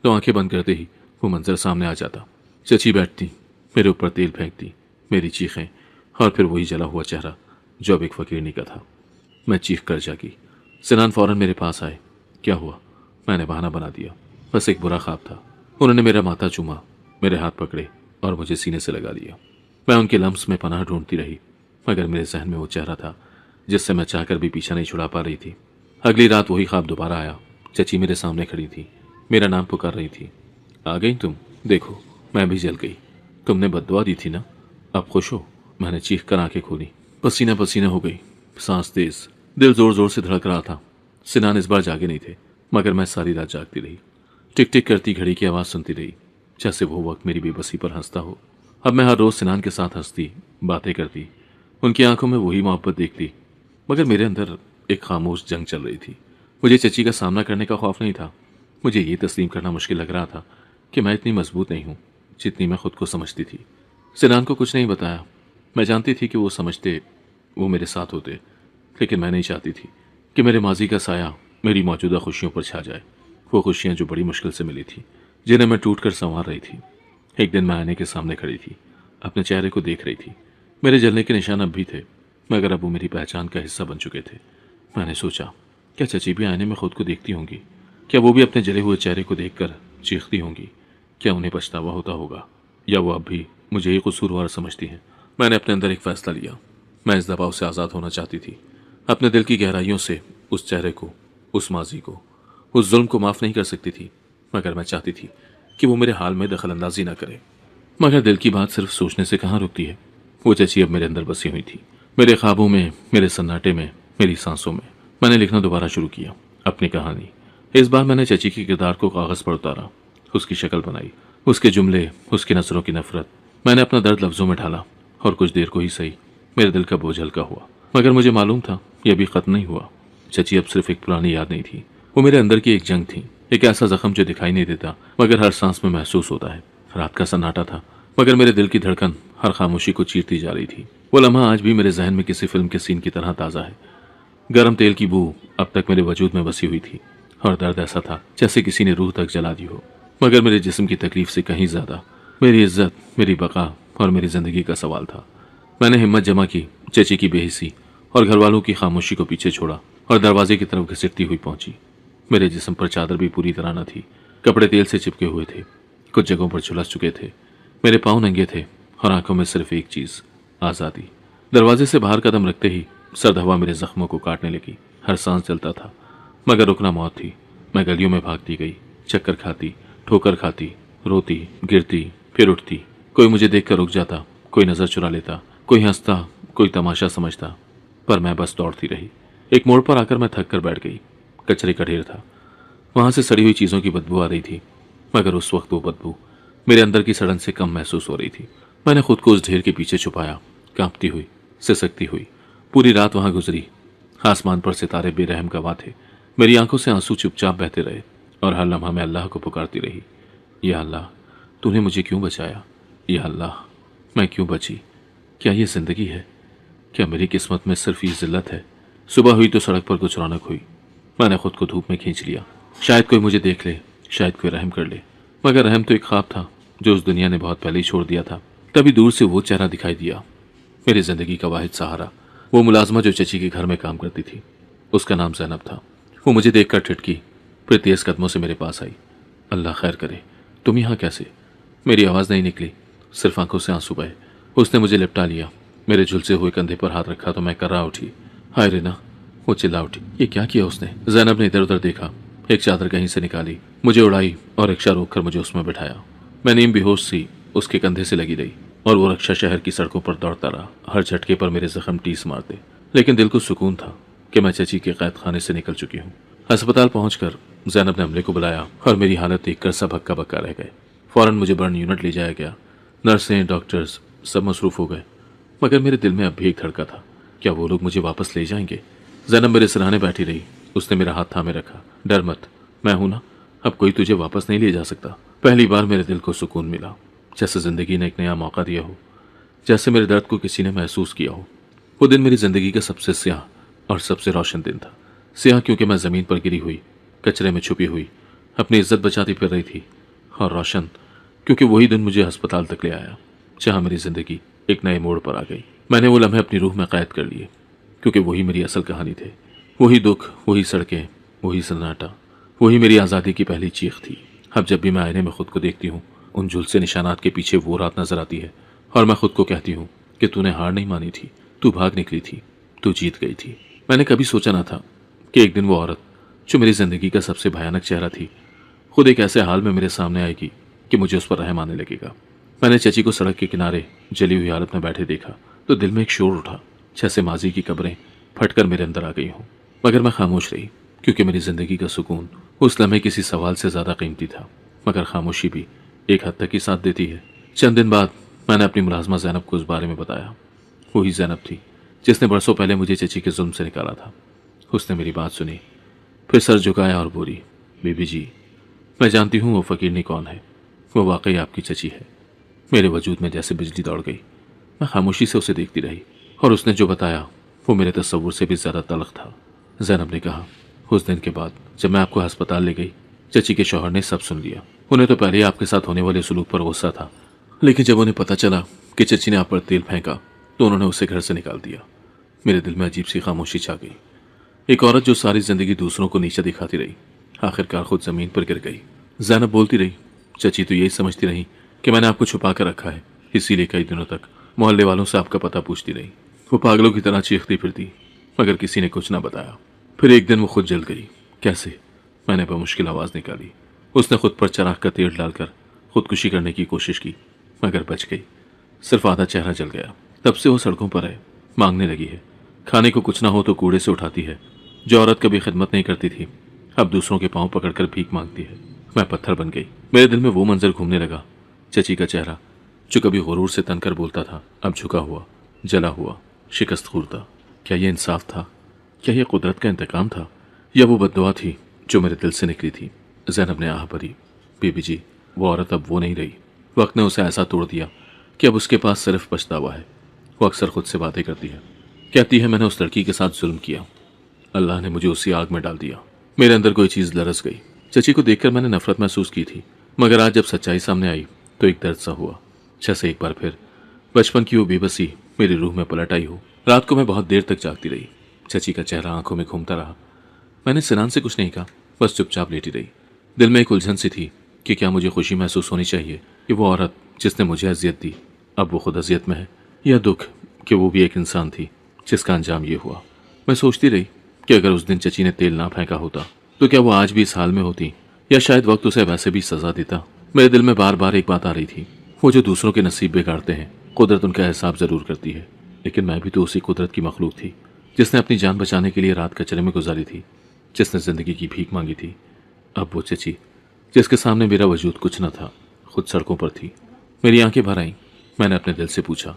तो आंखें बंद करते ही वो मंजर सामने आ जाता। चची बैठती, मेरे ऊपर तेल फेंकती, मेरी चीखें, और फिर वही जला हुआ चेहरा जो अब एक फकीरनी का था। मैं चीख कर जागी। सिनान फौरन मेरे पास आए। क्या हुआ? मैंने बहाना बना दिया, बस एक बुरा ख्वाब था। उन्होंने मेरा माथा चूमा, मेरे हाथ पकड़े और मुझे सीने से लगा लिया। मैं उनके लम्स में पनाह ढूंढती रही, मगर मेरे जहन में वो चेहरा था जिससे मैं चाहकर भी पीछा नहीं छुड़ा पा रही थी। अगली रात वही ख्वाब दोबारा आया। चची मेरे सामने खड़ी थी, मेरा नाम पुकार रही थी। आ गई तुम? देखो, मैं भी जल गई। तुमने बद्दुआ दी थी ना, अब खुश हो? मैंने चीख कर आंखें खोली, पसीना पसीना हो गई, सांस तेज, दिल जोर जोर से धड़क रहा था। सिनान इस बार जागे नहीं थे, मगर मैं सारी रात जागती रही। टिक टिक करती घड़ी की आवाज़ सुनती रही, जैसे वो वक्त मेरी बेबसी पर हंसता हो। अब मैं हर रोज़ सिनान के साथ हंसती, बातें करती, उनकी आंखों में वही मोहब्बत देखती, मगर मेरे अंदर एक खामोश जंग चल रही थी। मुझे चची का सामना करने का खौफ नहीं था, मुझे ये तस्लीम करना मुश्किल लग रहा था कि मैं इतनी मजबूत नहीं हूँ जितनी मैं खुद को समझती थी। सिनान को कुछ नहीं बताया। मैं जानती थी कि वो समझते, वो मेरे साथ होते, लेकिन मैं नहीं चाहती थी कि मेरे माजी का साया मेरी मौजूदा खुशियों पर छा जाए। वो खुशियाँ जो बड़ी मुश्किल से मिली थी, जिन्हें मैं टूट कर संवार रही थी। एक दिन मैं आईने के सामने खड़ी थी, अपने चेहरे को देख रही थी। मेरे जलने के निशान अब भी थे, मगर अब वो मेरी पहचान का हिस्सा बन चुके थे। मैंने सोचा, क्या चची भी आईने में खुद को देखती होंगी? क्या वो भी अपने जले हुए चेहरे को देखकर चीखती होंगी? क्या उन्हें पछतावा होता होगा, या वो अब भी मुझे ही कसूरवार समझती हैं? मैंने अपने अंदर एक फैसला लिया। मैं इस दबाव से आज़ाद होना चाहती थी। अपने दिल की गहराइयों से उस चेहरे को, उस माजी को, उस जुल्म को माफ़ नहीं कर सकती थी, मगर मैं चाहती थी कि वो मेरे हाल में दखल अंदाजी ना करे। मगर दिल की बात सिर्फ सोचने से कहाँ रुकती है। वो चची अब मेरे अंदर बसी हुई थी, मेरे ख्वाबों में, मेरे सन्नाटे में, मेरी सांसों में। मैंने लिखना दोबारा शुरू किया, अपनी कहानी। इस बार मैंने चची के किरदार को कागज़ पर उतारा, उसकी शक्ल बनाई, उसके जुमले, उसकी नज़रों की नफरत। मैंने अपना दर्द लफ्ज़ों में ढाला, और कुछ देर को ही सही मेरे दिल का बोझ हल्का हुआ। मगर मुझे मालूम था यह भी ख़त्म नहीं हुआ। चची अब सिर्फ एक पुरानी याद नहीं थी, वो मेरे अंदर की एक जंग थी, एक ऐसा जख्म जो दिखाई नहीं देता मगर हर सांस में महसूस होता है। रात का सन्नाटा था, मगर मेरे दिल की धड़कन हर खामोशी को चीरती जा रही थी। वो लम्हा आज भी मेरे जहन में किसी फिल्म के सीन की तरह ताज़ा है। गर्म तेल की बू अब तक मेरे वजूद में बसी हुई थी और दर्द ऐसा था जैसे किसी ने रूह तक जला दी हो, मगर मेरे जिस्म की तकलीफ से कहीं ज्यादा मेरी इज्जत, मेरी बका और मेरी जिंदगी का सवाल था। मैंने हिम्मत जमा की, चची की बेहिसी और घर वालों की खामोशी को पीछे छोड़ा और दरवाजे की तरफ घसीटती हुई पहुंची। मेरे जिस्म पर चादर भी पूरी तरह न थी, कपड़े तेल से चिपके हुए थे, कुछ जगहों पर झुलस चुके थे। मेरे पांव नंगे थे और आंखों में सिर्फ एक चीज, आजादी। दरवाजे से बाहर कदम रखते ही सर्द हवा मेरे जख्मों को काटने लगी। हर सांस जलता था, मगर रुकना मौत थी। मैं गलियों में भागती गई, चक्कर खाती, ठोकर खाती, रोती, गिरती, फिर उठती। कोई मुझे देखकर रुक जाता, कोई नजर चुरा लेता, कोई हंसता, कोई तमाशा समझता, पर मैं बस दौड़ती रही। एक मोड़ पर आकर मैं थक कर बैठ गई। कचरे का ढेर था, वहां से सड़ी हुई चीजों की बदबू आ रही थी, मगर उस वक्त वो बदबू मेरे अंदर की सड़न से कम महसूस हो रही थी। मैंने खुद को उस ढेर के पीछे छुपाया, कांपती हुई, सिसकती हुई। पूरी रात वहां गुजरी। आसमान पर सितारे बेरहम गवाह थे। मेरी आंखों से आंसू चुपचाप बहते रहे और हर लम्हा मैं अल्लाह को पुकारती रही, या अल्लाह, तूने मुझे क्यों बचाया? या अल्लाह, मैं क्यों बची? क्या ये जिंदगी है? क्या मेरी किस्मत में सिर्फ ये जिल्लत है? सुबह हुई तो सड़क पर कुछ रौनक हुई। मैंने खुद को धूप में खींच लिया। शायद कोई मुझे देख ले, शायद कोई रहम कर ले, मगर रहम तो एक ख्वाब था जो उस दुनिया ने बहुत पहले ही छोड़ दिया था। तभी दूर से वो चेहरा दिखाई दिया, मेरी जिंदगी का वाहिद सहारा, वो मुलाजमा जो चची के घर में काम करती थी। उसका नाम जैनब था। वो मुझे देखकर ठिठकी, फिर तेज कदमों से मेरे पास आई। अल्लाह खैर करे, तुम यहाँ कैसे? मेरी आवाज़ नहीं निकली, सिर्फ आंखों से आंसू बहे। उसने मुझे लिपटा लिया, मेरे झुलसे हुए कंधे पर हाथ रखा तो मैं कर्रा उठी। हाय रेना, वो चिल्ला उठी। ये क्या किया उसने? जैनब ने इधर उधर देखा, एक चादर कहीं से निकाली, मुझे उड़ाई और रिक्शा रोककर मुझे उसमें बिठाया। मैं नीम बेहोश सी उसके कंधे से लगी रही और वो रिक्शा शहर की सड़कों पर दौड़ता रहा। हर झटके पर मेरे जख्म टीस मारते, लेकिन दिल को सुकून था कि मैं चची के कैद खाने से निकल चुकी हूँ। अस्पताल पहुंचकर जैनब ने अमले को बुलाया और मेरी हालत देखकर सब हक्का बक्का रह गए। फौरन मुझे बर्न यूनिट ले जाया गया। नर्सें, डॉक्टर्स सब मसरूफ हो गए, मगर मेरे दिल में अब भी एक धड़का था, क्या वो लोग मुझे वापस ले जाएंगे? जैनब मेरे सिरहाने बैठी रही। उसने मेरा हाथ थामे रखा। डर मत, मैं हूं ना, अब कोई तुझे वापस नहीं ले जा सकता। पहली बार मेरे दिल को सुकून मिला, जैसे जिंदगी ने एक नया मौका दिया हो, जैसे मेरे दर्द को किसी ने महसूस किया हो। वो दिन मेरी जिंदगी का सबसे स्याह और सबसे रोशन दिन था। स्याह क्योंकि मैं जमीन पर गिरी हुई, कचरे में छुपी हुई, अपनी इज्जत बचाती फिर रही थी, और रोशन क्योंकि वही दिन मुझे अस्पताल तक ले आया, जहां मेरी जिंदगी एक नए मोड़ पर आ गई। मैंने वो लम्हे अपनी रूह में कैद कर लिए, क्योंकि वही मेरी असल कहानी थे। वही दुख, वही सड़कें, वही सन्नाटा, वही मेरी आज़ादी की पहली चीख थी। अब जब भी मैं आईने में खुद को देखती हूँ, उन झुलसे निशानात के पीछे वो रात नजर आती है और मैं खुद को कहती हूँ कि तूने हार नहीं मानी थी, तू भाग निकली थी, तू जीत गई थी। मैंने कभी सोचा ना था कि एक दिन वो औरत जो मेरी जिंदगी का सबसे भयानक चेहरा थी, खुद एक ऐसे हाल में मेरे सामने आएगी कि मुझे उस पर रहम आने लगेगा। मैंने चची को सड़क के किनारे जली हुई हालत में बैठे देखा तो दिल में एक शोर उठा, जैसे माजी की कब्रें फटकर मेरे अंदर आ गई हों। मगर मैं खामोश रही, क्योंकि मेरी जिंदगी का सुकून उस लम्हे किसी सवाल से ज्यादा कीमती था। मगर खामोशी भी एक हद तक ही साथ देती है। चंद दिन बाद मैंने अपनी मुलाजमा जैनब को उस बारे में बताया। वही जैनब थी जिसने बरसों पहले मुझे चची के जुल्म से निकाला था। उसने मेरी बात सुनी, फिर सर झुकाया और बोली, बीबी जी, मैं जानती हूँ वो फकीरनी कौन है, वो वाकई आपकी चची है। मेरे वजूद में जैसे बिजली दौड़ गई। मैं खामोशी से उसे देखती रही, और उसने जो बताया वो मेरे तस्वुर से भी ज्यादा तल्ख था। जैनब ने कहा, उस दिन के बाद जब मैं आपको अस्पताल ले गई, चची के शौहर ने सब सुन लिया। उन्हें तो पहले ही आपके साथ होने वाले सुलूक पर गुस्सा था, लेकिन जब उन्हें पता चला कि चची ने आप पर तेल फेंका तो उन्होंने उसे घर से निकाल दिया। मेरे दिल में अजीब सी खामोशी छा गई। एक औरत जो सारी जिंदगी दूसरों को नीचा दिखाती रही, आखिरकार खुद जमीन पर गिर गई। जैनब बोलती रही, चची तो यही समझती रही कि मैंने आपको छुपा कर रखा है, इसीलिए कई दिनों तक मोहल्ले वालों से आपका पता पूछती रही। वो पागलों की तरह चीखती फिरती, मगर किसी ने कुछ ना बताया। फिर एक दिन वो खुद जल गई। कैसे? मैंने बमुश्किल आवाज निकाली। उसने खुद पर चराग का तेल डालकर खुदकुशी करने की कोशिश की, मगर बच गई। सिर्फ आधा चेहरा जल गया। तब से वो सड़कों पर है, मांगने लगी है। खाने को कुछ ना हो तो कूड़े से उठाती है। जो औरत कभी खिदमत नहीं करती थी, अब दूसरों के पांव पकड़कर भीख मांगती है। मैं पत्थर बन गई। मेरे दिल में वो मंजर घूमने लगा, चची का चेहरा जो कभी गुरूर से तनकर बोलता था, अब झुका हुआ, जला हुआ, शिकस्त खूरदा। क्या ये इंसाफ था? क्या ये कुदरत का इंतकाम था, या वो बद्दुआ थी जो मेरे दिल से निकली थी? जैनब ने आह भरी, बीबी जी, वो औरत अब वो नहीं रही। वक्त ने उसे ऐसा तोड़ दिया कि अब उसके पास सिर्फ पछतावा है। वो अक्सर खुद से बातें करती है, कहती है मैंने उस लड़की के साथ जुल्म किया, अल्लाह ने मुझे उसी आग में डाल दिया। मेरे अंदर कोई चीज़ लरस गई। चची को देखकर मैंने नफरत महसूस की थी, मगर आज जब सच्चाई सामने आई तो एक दर्द सा हुआ, जैसे एक बार फिर बचपन की वो बेबसी मेरी रूह में पलट आई हो। रात को मैं बहुत देर तक जागती रही। चची का चेहरा आंखों में घूमता रहा। मैंने सिनान से कुछ नहीं कहा, बस चुपचाप लेटी रही। दिल में एक उलझन सी थी कि क्या मुझे खुशी महसूस होनी चाहिए कि वो औरत जिसने मुझे अजियत दी अब वो खुद अजियत में है, या दुख कि वो भी एक इंसान थी जिसका अंजाम ये हुआ। मैं सोचती रही कि अगर उस दिन चची ने तेल ना फेंका होता तो क्या वो आज भी इस हाल में होती, या शायद वक्त उसे वैसे भी सजा देता। मेरे दिल में बार बार एक बात आ रही थी, वो जो दूसरों के नसीब बिगाड़ते हैं कुदरत उनका हिसाब जरूर करती है, लेकिन मैं भी तो उसी कुदरत की मखलूक थी जिसने अपनी जान बचाने के लिए रात कचरे में गुजारी थी, जिसने जिंदगी की भीख मांगी थी। अब वो चची जिसके सामने मेरा वजूद कुछ न था खुद सड़कों पर थी। मेरी आंखें भर आईं। मैंने अपने दिल से पूछा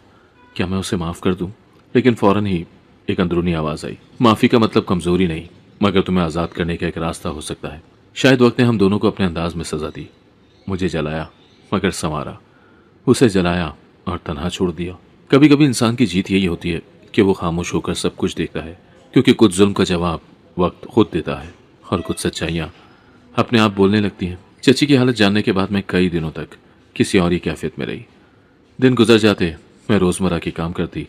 क्या मैं उसे माफ़ कर दूं, लेकिन फौरन ही एक अंदरूनी आवाज़ आई, माफ़ी का मतलब कमज़ोरी नहीं, मगर तुम्हें आज़ाद करने का एक रास्ता हो सकता है। शायद वक्त ने हम दोनों को अपने अंदाज में सज़ा दी। मुझे जलाया मगर संवारा, उसे जलाया और तन्हा छोड़ दिया। कभी कभी इंसान की जीत यही होती है कि वो खामोश होकर सब कुछ देखता है, क्योंकि कुछ जुल्म का जवाब वक्त खुद देता है और कुछ सच्चाइयाँ अपने आप बोलने लगती हैं। चची की हालत जानने के बाद मैं कई दिनों तक किसी और ही कैफियत में रही। दिन गुजर जाते, मैं रोज़मर्रा के काम करती,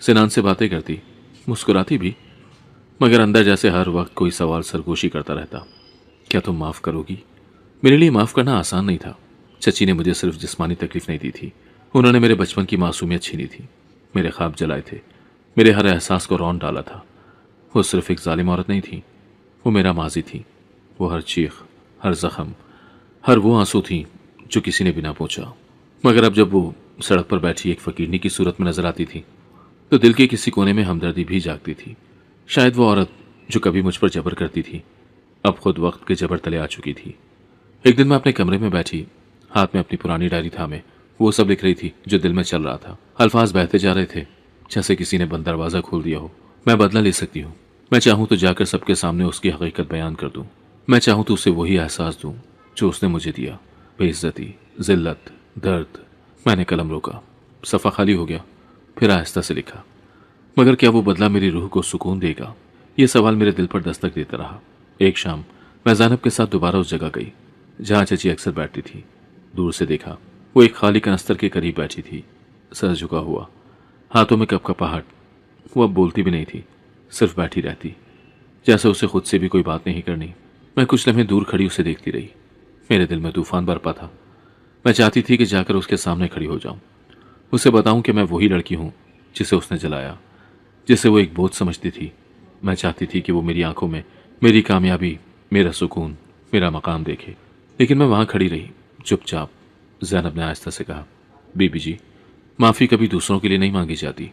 सिनान से बातें करती, मुस्कुराती भी, मगर अंदर जैसे हर वक्त कोई सवाल सरगोशी करता रहता, क्या तुम माफ़ करोगी? मेरे लिए माफ़ करना आसान नहीं था। चची ने मुझे सिर्फ जिस्मानी तकलीफ नहीं दी थी, उन्होंने मेरे बचपन की मासूमियत छीनी थी, मेरे ख्वाब जलाए थे, मेरे हर एहसास को रौंद डाला था। वो सिर्फ एक जालिम औरत नहीं थी, वो मेरा माजी थी। वो हर चीख, हर जख्म, हर वो आंसू थी जो किसी ने भी ना पूछा। मगर अब जब वो सड़क पर बैठी एक फकीरनी की सूरत में नजर आती थी तो दिल के किसी कोने में हमदर्दी भी जागती थी। शायद वो औरत जो कभी मुझ पर जबर करती थी अब खुद वक्त के जबर तले आ चुकी थी। एक दिन मैं अपने कमरे में बैठी, हाथ में अपनी पुरानी डायरी थामे वो सब लिख रही थी जो दिल में चल रहा था। अल्फाज बहते जा रहे थे जैसे किसी ने बंद दरवाज़ा खोल दिया हो। मैं बदला ले सकती हूँ, मैं चाहूँ तो जाकर सबके सामने उसकी हकीकत बयान कर दूँ। मैं चाहूँ तो उसे वही एहसास दूँ जो उसने मुझे दिया, बेइज्जती, जिल्लत, दर्द। मैंने कलम रोका, सफ़ा खाली हो गया, फिर आहिस्ता से लिखा। मगर क्या वो बदला मेरी रूह को सुकून देगा? ये सवाल मेरे दिल पर दस्तक देता रहा। एक शाम मैं ज़ैनब के साथ दोबारा उस जगह गई जहाँ चची अक्सर बैठती थी। दूर से देखा, वो एक खाली कनस्तर के करीब बैठी थी, सर झुका हुआ, हाथों में कपकपाहट। वो अब बोलती भी नहीं थी, सिर्फ बैठी रहती, जैसे उसे खुद से भी कोई बात नहीं करनी। मैं कुछ लम्हे दूर खड़ी उसे देखती रही। मेरे दिल में तूफान बरपा था। मैं चाहती थी कि जाकर उसके सामने खड़ी हो जाऊं, उसे बताऊं कि मैं वही लड़की हूं जिसे उसने जलाया, जिसे वो एक बोझ समझती थी। मैं चाहती थी कि वो मेरी आंखों में मेरी कामयाबी, मेरा सुकून, मेरा मकाम देखे। लेकिन मैं वहां खड़ी रही, चुपचाप। ज़ैनब ने आहिस्ता से कहा, बीबी जी, माफ़ी कभी दूसरों के लिए नहीं मांगी जाती,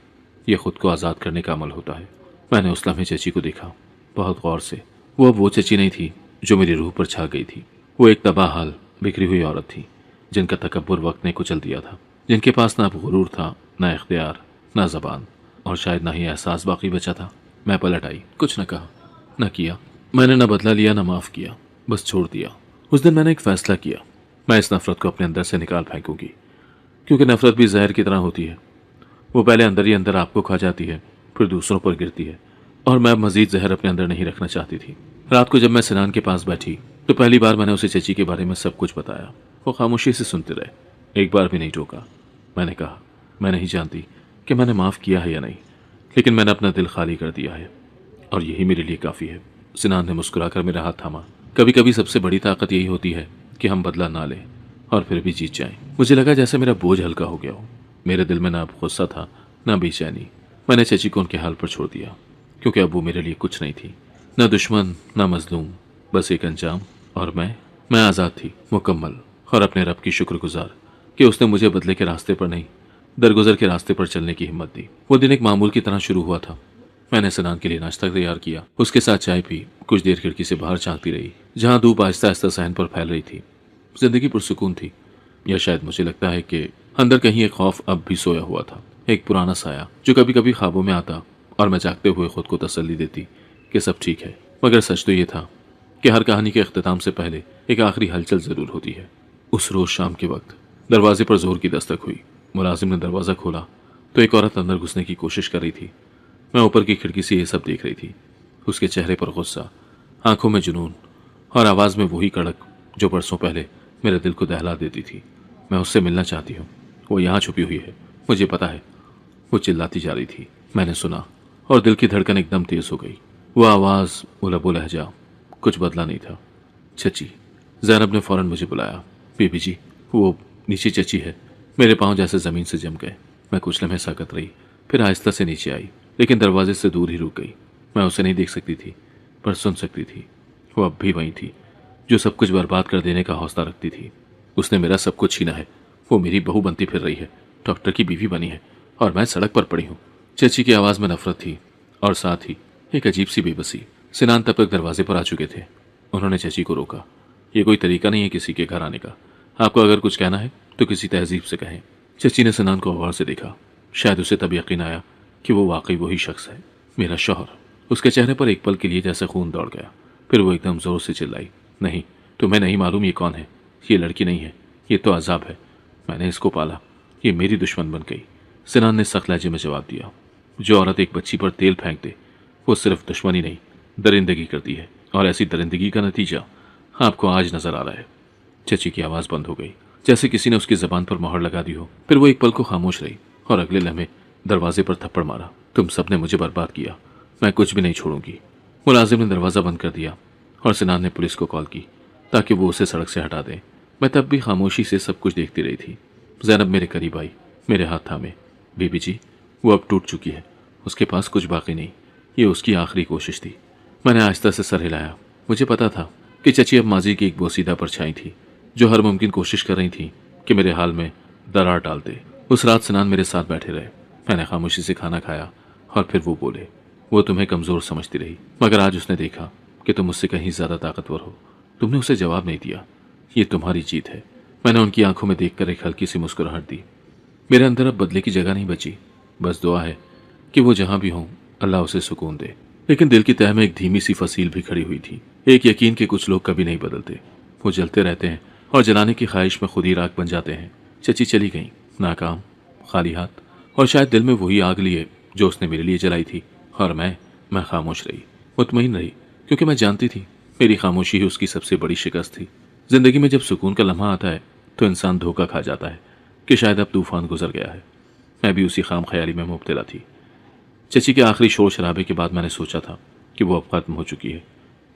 यह खुद को आज़ाद करने का अमल होता है। मैंने उस लम्हे चची को देखा, बहुत गौर से। वो अब वो चची नहीं थी जो मेरी रूह पर छा गई थी। वो एक तबाहाल, बिखरी हुई औरत थी जिनका तकब्बुर वक्त ने कुचल दिया था, जिनके पास ना गुरूर था, ना इख्तियार, ना ज़बान, और शायद ना ही एहसास बाकी बचा था। मैं पलट आई, कुछ न कहा, न किया। मैंने न बदला लिया, न माफ़ किया, बस छोड़ दिया। उस दिन मैंने एक फ़ैसला किया, मैं इस नफ़रत को अपने अंदर से निकाल फेंकूंगी, क्योंकि नफ़रत भी जहर की तरह होती है। वो पहले अंदर ही अंदर आपको खा जाती है, फिर दूसरों पर गिरती है, और मैं अब मज़ीद जहर अपने अंदर नहीं रखना चाहती थी। रात को जब मैं सिनान के पास बैठी तो पहली बार मैंने उसे चची के बारे में सब कुछ बताया। वो खामोशी से सुनते रहे, एक बार भी नहीं टोका। मैंने कहा, मैं नहीं जानती कि मैंने माफ़ किया है या नहीं, लेकिन मैंने अपना दिल खाली कर दिया है और यही मेरे लिए काफ़ी है। सिनान ने मुस्कुराकर मेरा हाथ थामा। कभी कभी सबसे बड़ी ताकत यही होती है कि हम बदला ना लें और फिर भी जीत जाएं। मुझे लगा जैसे मेरा बोझ हल्का हो गया हो। मेरे दिल में ना गुस्सा था, ना बेचैनी। मैंने चची को उनके हाल पर छोड़ दिया, क्योंकि अब वो मेरे लिए कुछ नहीं थी, ना दुश्मन, ना मजलूम, बस एक अंजाम। और मैं आज़ाद थी, मुकम्मल, और अपने रब की शुक्रगुजार कि उसने मुझे बदले के रास्ते पर नहीं, दरगुजर के रास्ते पर चलने की हिम्मत दी। वो दिन एक मामूल की तरह शुरू हुआ था। मैंने सिनान के लिए नाश्ता तैयार किया, उसके साथ चाय पी, कुछ देर खिड़की से बाहर झांकती रही, जहां धूप आहिस्ता आहिस्ता सहन पर फैल रही थी। जिंदगी पुरसुकून थी, या शायद मुझे लगता है कि अंदर कहीं एक खौफ अब भी सोया हुआ था, एक पुराना साया जो कभी कभी ख्वाबों में आता और मैं जागते हुए खुद को तसल्ली देती कि सब ठीक है। मगर सच तो ये था कि हर कहानी के अख्तिताम से पहले एक आखिरी हलचल जरूर होती है। उस रोज शाम के वक्त दरवाजे पर जोर की दस्तक हुई। मुलाजिम ने दरवाज़ा खोला तो एक औरत अंदर घुसने की कोशिश कर रही थी। मैं ऊपर की खिड़की से ये सब देख रही थी। उसके चेहरे पर गुस्सा, आंखों में जुनून और आवाज में वही कड़क जो बरसों पहले मेरे दिल को दहला देती थी। मैं उससे मिलना चाहती हूँ, वो यहाँ छुपी हुई है, मुझे पता है। वो चिल्लाती जा रही थी। मैंने सुना और दिल की धड़कन एकदम तेज हो गई। वो आवाज, वो लबो लहजा, कुछ बदला नहीं था। चची। जैनब ने फौरन मुझे बुलाया। बीबी जी, वो नीचे चची है। मेरे पांव जैसे जमीन से जम गए। मैं कुछ लम्हे साकत रही, फिर आहिस्ता से नीचे आई, लेकिन दरवाजे से दूर ही रुक गई। मैं उसे नहीं देख सकती थी, पर सुन सकती थी। वो अब भी वही थी जो सब कुछ बर्बाद कर देने का हौसला रखती थी। उसने मेरा सब कुछ छीना है। वो मेरी बहू बनती फिर रही है, डॉक्टर की बीवी बनी है, और मैं सड़क पर पड़ी हूँ। चची की आवाज में नफरत थी और साथ ही एक अजीब सी बेबसी। सिनान तब तक दरवाजे पर आ चुके थे। उन्होंने चची को रोका। ये कोई तरीका नहीं है किसी के घर आने का। आपको अगर कुछ कहना है तो किसी तहजीब से कहें। चची ने सिनान को गौर से देखा। शायद उसे तब यकीन आया कि वो वाकई वही शख्स है, मेरा शौहर। उसके चेहरे पर एक पल के लिए जैसे खून दौड़ गया। फिर वो एकदम जोर से चिल्लाई, नहीं, तुम्हें नहीं मालूम ये कौन है। ये लड़की नहीं है, ये तो अजाब है। मैंने इसको पाला, ये मेरी दुश्मन बन गई। सिनान ने सख्त लहजे में जवाब दिया। जो औरत एक बच्ची पर तेल फेंक दे, वो सिर्फ दुश्मनी नहीं, दरिंदगी करती है, और ऐसी दरिंदगी का नतीजा आपको आज नजर आ रहा है। चची की आवाज बंद हो गई, जैसे किसी ने उसकी जबान पर मोहर लगा दी हो। फिर वो एक पल को खामोश रही और अगले लम्हे दरवाजे पर थप्पड़ मारा। तुम सबने मुझे बर्बाद किया, मैं कुछ भी नहीं छोड़ूंगी। मुलाजिम ने दरवाजा बंद कर दिया और सिनान ने पुलिस को कॉल की ताकि वो उसे सड़क से हटा दें। मैं तब भी खामोशी से सब कुछ देखती रही थी। जैनब मेरे करीब आई, मेरे हाथ थामे। बीबी जी, वो अब टूट चुकी है, उसके पास कुछ बाकी नहीं। ये उसकी आखिरी कोशिश थी। मैंने आहिस्ता से सर हिलाया। मुझे पता था कि चची अब माजी की एक बोसीदा परछाई थी, जो हर मुमकिन कोशिश कर रही थी कि मेरे हाल में दरार डाल दे। उस रात सिनान मेरे साथ बैठे रहे। मैंने खामोशी से खाना खाया और फिर वो बोले, वो तुम्हें कमजोर समझती रही, मगर आज उसने देखा कि तुम मुझसे कहीं ज्यादा ताकतवर हो। तुमने उसे जवाब नहीं दिया। ये तुम्हारी जीत है। मैंने उनकी आंखों में देखकर एक हल्की सी मुस्कुराहट दी। मेरे अंदर अब बदले की जगह नहीं बची। बस दुआ है कि वो जहां भी हो, अल्लाह उसे सुकून दे। लेकिन दिल की तह में एक धीमी सी फसील भी खड़ी हुई थी, एक यकीन कि कुछ लोग कभी नहीं बदलते। वो जलते रहते हैं और जलाने की ख्वाहिश में खुद ही राख बन जाते हैं। चची चली गई, नाकाम, खाली हाथ, और शायद दिल में वही आग लिए जो उसने मेरे लिए जलाई थी। और मैं खामोश रही, मुतमईन रही, क्योंकि मैं जानती थी मेरी खामोशी ही उसकी सबसे बड़ी शिकस्त थी। जिंदगी में जब सुकून का लम्हा आता है तो इंसान धोखा खा जाता है कि शायद अब तूफान गुजर गया है। मैं भी उसी खाम ख्याली में मुब्तला थी। चची के आखिरी शोर शराबे के बाद मैंने सोचा था कि वो अब खत्म हो चुकी है,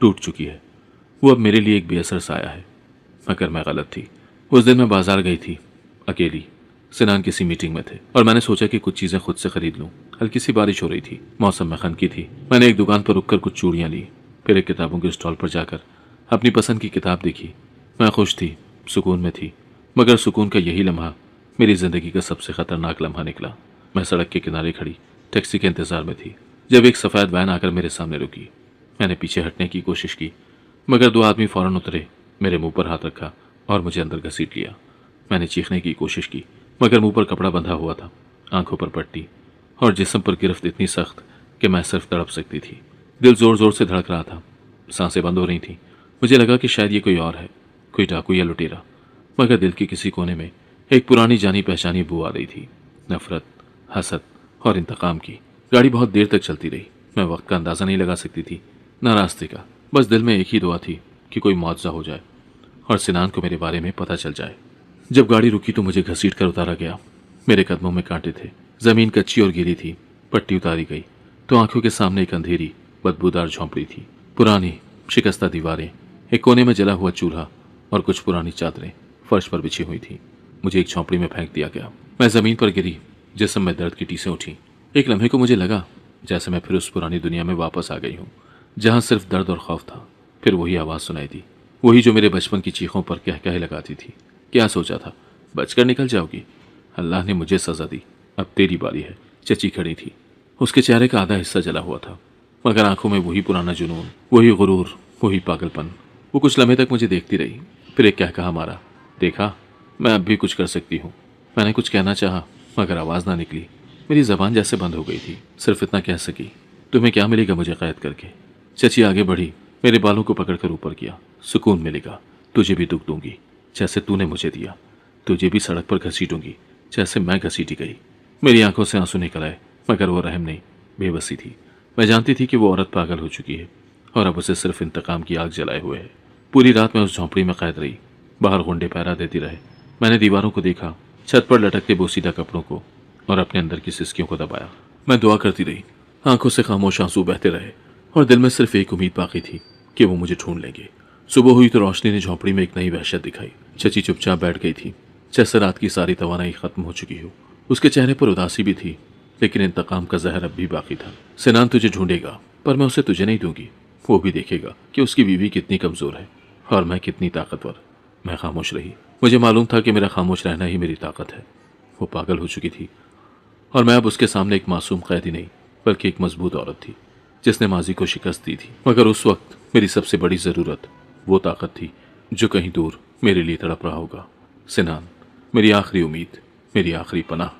टूट चुकी है। वो अब मेरे लिए एक बेअसर साया है, मगर मैं गलत थी। उस दिन मैं बाजार गई थी, अकेली। सिनान किसी मीटिंग में थे और मैंने सोचा कि कुछ चीजें खुद से खरीद लूं। हल्की सी बारिश हो रही थी, मौसम में खनकी थी। मैंने एक दुकान पर रुककर कुछ चूड़ियां ली, फिर एक किताबों के स्टॉल पर जाकर अपनी पसंद की किताब देखी। मैं खुश थी, सुकून में थी, मगर सुकून का यही लम्हा मेरी जिंदगी का सबसे खतरनाक लम्हा निकला। मैं सड़क के किनारे खड़ी टैक्सी के इंतजार में थी जब एक सफेद वैन आकर मेरे सामने रुकी। मैंने पीछे हटने की कोशिश की, मगर दो आदमी फौरन उतरे, मेरे मुंह पर हाथ रखा और मुझे अंदर घसीट लिया। मैंने चीखने की कोशिश की, मगर मुंह पर कपड़ा बंधा हुआ था, आंखों पर पट्टी और जिस्म पर गिरफ्त इतनी सख्त कि मैं सिर्फ तड़प सकती थी। दिल जोर जोर से धड़क रहा था, सांसें बंद हो रही थीं। मुझे लगा कि शायद ये कोई और है, कोई डाकू या लुटेरा, मगर दिल के किसी कोने में एक पुरानी जानी पहचानी बू आ रही थी, नफरत, हसद और इंतकाम की। गाड़ी बहुत देर तक चलती रही। मैं वक्त का अंदाजा नहीं लगा सकती थी, न रास्ते का। बस दिल में एक ही दुआ थी कि कोई मुआवजा हो जाए और सिनान को मेरे बारे में पता चल जाए। जब गाड़ी रुकी तो मुझे घसीट कर उतारा गया। मेरे कदमों में कांटे थे, जमीन कच्ची और गीली थी। पट्टी उतारी गई तो आंखों के सामने एक अंधेरी बदबूदार झोंपड़ी थी, पुरानी शिकस्ता दीवारें, एक कोने में जला हुआ चूल्हा और कुछ पुरानी चादरें फर्श पर बिछी हुई थी। मुझे एक झोंपड़ी में फेंक दिया गया। मैं जमीन पर गिरी, जिस्म में दर्द की टीसें उठी। एक लम्हे को मुझे लगा जैसे मैं फिर उस पुरानी दुनिया में वापस आ गई हूँ, जहां सिर्फ दर्द और खौफ था। फिर वही आवाज सुनाई दी, वही जो मेरे बचपन की चीखों पर कह कहे लगाती थी। क्या सोचा था, बचकर निकल जाओगी? अल्लाह ने मुझे सजा दी, अब तेरी बारी है। चची खड़ी थी, उसके चेहरे का आधा हिस्सा जला हुआ था, मगर आंखों में वही पुराना जुनून, वही गुरूर, वही पागलपन। वो कुछ लम्हे तक मुझे देखती रही, फिर एक कह कहा मारा, देखा, मैं अब भी कुछ कर सकती हूँ। मैंने कुछ कहना चाहा, मगर आवाज ना निकली। मेरी जबान जैसे बंद हो गई थी। सिर्फ इतना कह सकी, तुम्हें क्या मिलेगा मुझे कैद करके? चची आगे बढ़ी, मेरे बालों को पकड़कर ऊपर किया। सुकून मिलेगा, तुझे भी दुख दूंगी जैसे तूने मुझे दिया, तुझे भी सड़क पर घसीटूंगी जैसे मैं घसीटी गई। मेरी आंखों से आंसू निकल आए, मगर वो रहम नहीं, बेबसी थी। मैं जानती थी कि वो औरत पागल हो चुकी है और अब उसे सिर्फ इंतकाम की आग जलाए हुए है। पूरी रात मैं उस झोंपड़ी में कैद रही। बाहर गुंडे पहरा देती रहे। मैंने दीवारों को देखा, छत पर लटकते बोसीदा कपड़ों को, और अपने अंदर की सिसकियों को दबाया। मैं दुआ करती रही। आंखों से खामोश आंसू बहते रहे और दिल में सिर्फ एक उम्मीद बाकी थी कि वो मुझे ढूंढ लेंगे। सुबह हुई तो रोशनी ने झोंपड़ी में एक नई वहशत दिखाई। चची चुपचाप बैठ गई थी, जैसे रात की सारी तवानाई खत्म हो चुकी हो। उसके चेहरे पर उदासी भी थी, लेकिन इंतकाम का जहर अब भी बाकी था। सिनान तुझे ढूंढेगा, पर मैं उसे तुझे नहीं दूंगी। वो भी देखेगा कि उसकी बीवी कितनी कमजोर है और मैं कितनी ताकतवर। मैं खामोश रही। मुझे मालूम था कि मेरा खामोश रहना ही मेरी ताकत है। वो पागल हो चुकी थी और मैं अब उसके सामने एक मासूम कैदी नहीं, बल्कि एक मजबूत औरत थी जिसने माजी को शिकस्त दी थी। मगर उस वक्त मेरी सबसे बड़ी ज़रूरत वो ताकत थी जो कहीं दूर मेरे लिए तड़प रहा होगा। सिनान, मेरी आखिरी उम्मीद, मेरी आखिरी पनाह।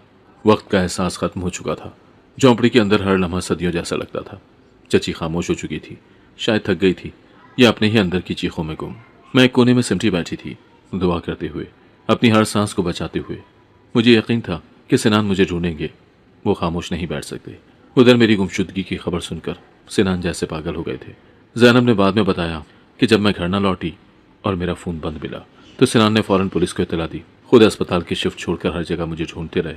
वक्त का एहसास खत्म हो चुका था। झोंपड़ी के अंदर हर लम्हा सदियों जैसा लगता था। चची खामोश हो चुकी थी, शायद थक गई थी या अपने ही अंदर की चीखों में गुम। मैं एक कोने में सिमटी बैठी थी, दुआ करते हुए, अपनी हर सांस को बचाते हुए। मुझे यकीन था कि सिनान मुझे ढूंढेंगे। वो खामोश नहीं बैठ सकते। उधर मेरी गुमशुदगी की खबर सुनकर सिनान जैसे पागल हो गए थे। जैनब ने बाद में बताया कि जब मैं घर न लौटी और मेरा फ़ोन बंद मिला तो सिनान ने फ़ौरन पुलिस को इत्तला दी। खुद अस्पताल की शिफ्ट छोड़कर हर जगह मुझे ढूंढते रहे।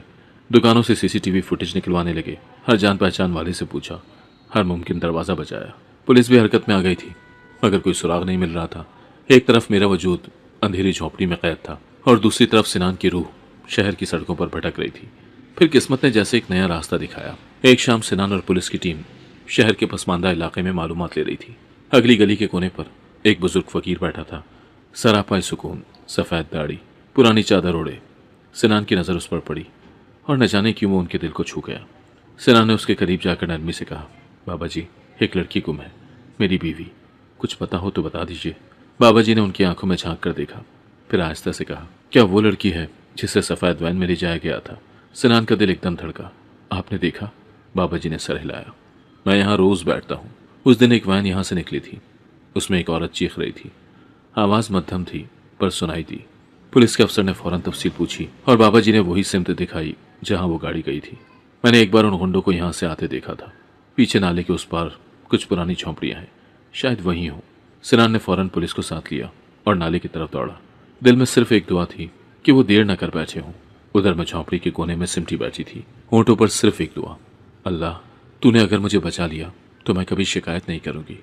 दुकानों से सीसीटीवी फुटेज निकलवाने लगे। हर जान पहचान वाले से पूछा, हर मुमकिन दरवाज़ा बजाया। पुलिस भी हरकत में आ गई थी, मगर कोई सुराग नहीं मिल रहा था। एक तरफ मेरा वजूद अंधेरी झोंपड़ी में कैद था और दूसरी तरफ सिनान की रूह शहर की सड़कों पर भटक रही थी। फिर किस्मत ने जैसे एक नया रास्ता दिखाया। एक शाम सिनान और पुलिस की टीम शहर के पसमानदा इलाके में मालूमात ले रही थी। अगली गली के कोने पर एक बुजुर्ग फकीर बैठा था, सरापाए सुकून, सफ़ेद दाढ़ी, पुरानी चादर ओढ़े। सिनान की नज़र उस पर पड़ी और न जाने क्यों वो उनके दिल को छू गया। सिनान ने उसके करीब जाकर नरमी से कहा, बाबा जी, एक लड़की गुम है, मेरी बीवी। कुछ पता हो तो बता दीजिए। बाबा जी ने उनकी आंखों में झांक कर देखा, फिर आहिस्ता से कहा, क्या वो लड़की है जिसे सफ़ेद वैन में ले जाया गया था? सिनान का दिल एकदम धड़का। आपने देखा? बाबा जी ने सर हिलाया। मैं यहाँ रोज़ बैठता हूँ। उस दिन एक वैन यहाँ से निकली थी। उसमें एक औरत चीख रही थी। आवाज़ मध्यम थी पर सुनाई दी। पुलिस के अफसर ने फौरन तफसील पूछी और बाबा जी ने वही सिमत दिखाई जहाँ वो गाड़ी गई थी। मैंने एक बार उन गुंडों को यहाँ से आते देखा था। पीछे नाले के उस पार कुछ पुरानी झोंपड़ियाँ हैं, शायद वहीं हो। सिनान ने फौरन पुलिस को साथ लिया और नाले की तरफ दौड़ा। दिल में सिर्फ एक दुआ थी कि वो देर न कर बैठे हों। उधर मैं झोंपड़ी के कोने में सिमटी बैठी थी, होंठों पर सिर्फ एक दुआ, अल्लाह, तूने अगर मुझे बचा लिया तो मैं कभी शिकायत नहीं करूंगी।